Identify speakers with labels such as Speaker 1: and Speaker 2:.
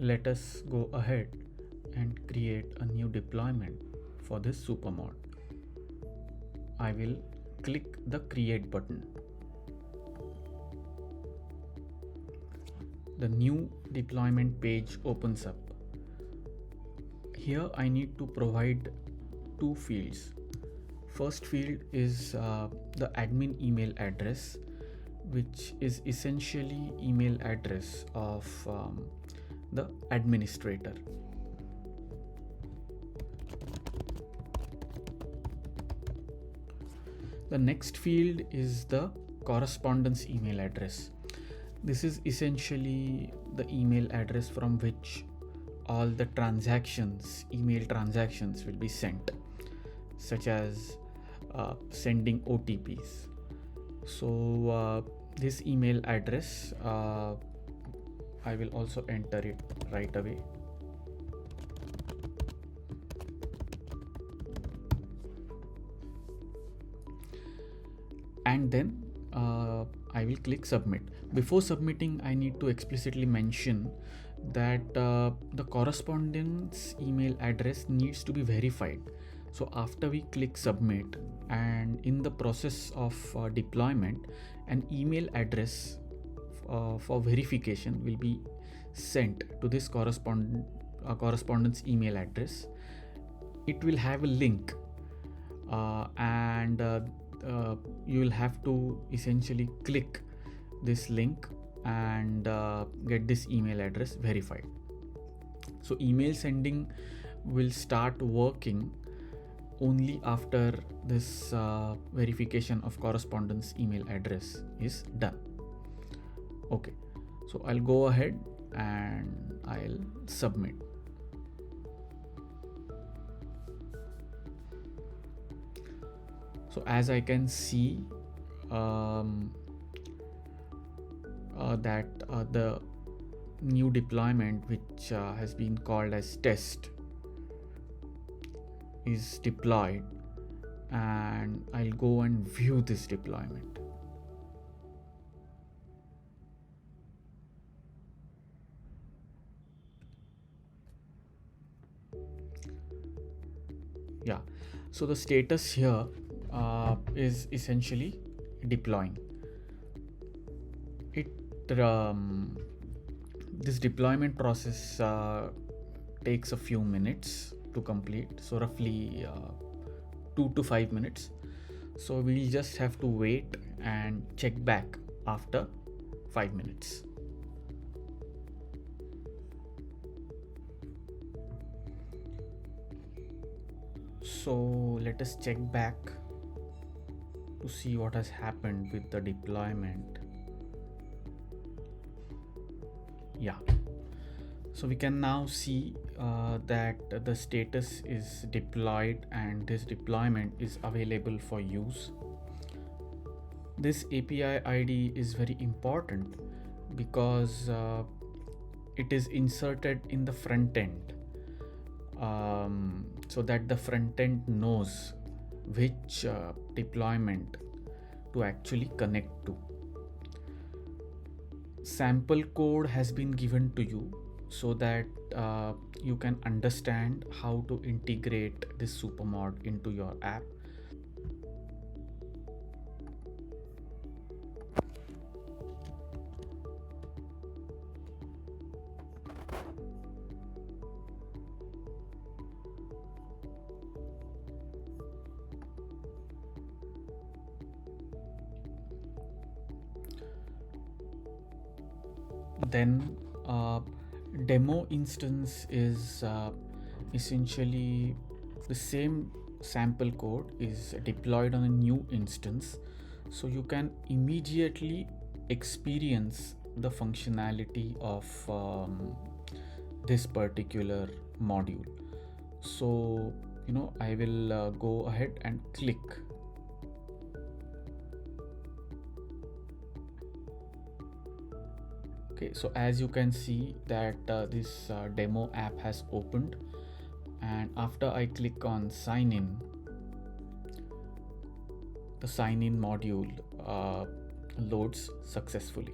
Speaker 1: let us go ahead and create a new deployment for this supermod. I will click the create button. The new deployment page opens up. Here I need to provide two fields. First field is the admin email address, which is essentially email address of the administrator. The next field is the correspondence email address. This is essentially the email address from which all the transactions, email transactions, will be sent, such as sending OTPs. So this email address, I will also enter it right away. And then I will click submit. Before submitting, I need to explicitly mention that the correspondence email address needs to be verified. So after we click submit, and in the process of deployment, an email address for verification will be sent to this correspondence email address. It will have a link and you will have to essentially click this link and get this email address verified. So email sending will start working only after this verification of correspondence email address is done. Okay, so I'll go ahead and I'll submit. So as I can see that the new deployment, which has been called as test, is deployed, and I'll go and view this deployment. Yeah, so the status here is essentially deploying. This deployment process takes a few minutes to complete, so roughly 2 to 5 minutes. So we'll just have to wait and check back after 5 minutes. So let us check back to see what has happened with the deployment. Yeah, so we can now see that the status is deployed and this deployment is available for use. This API ID is very important because it is inserted in the front end so that the front end knows which deployment to actually connect to. Sample code has been given to you so that you can understand how to integrate this supermod into your app. Then demo instance is essentially the same sample code is deployed on a new instance, so you can immediately experience the functionality of this particular module. So I will go ahead and click. Okay, so as you can see that this demo app has opened, and after I click on sign in, the sign in module loads successfully.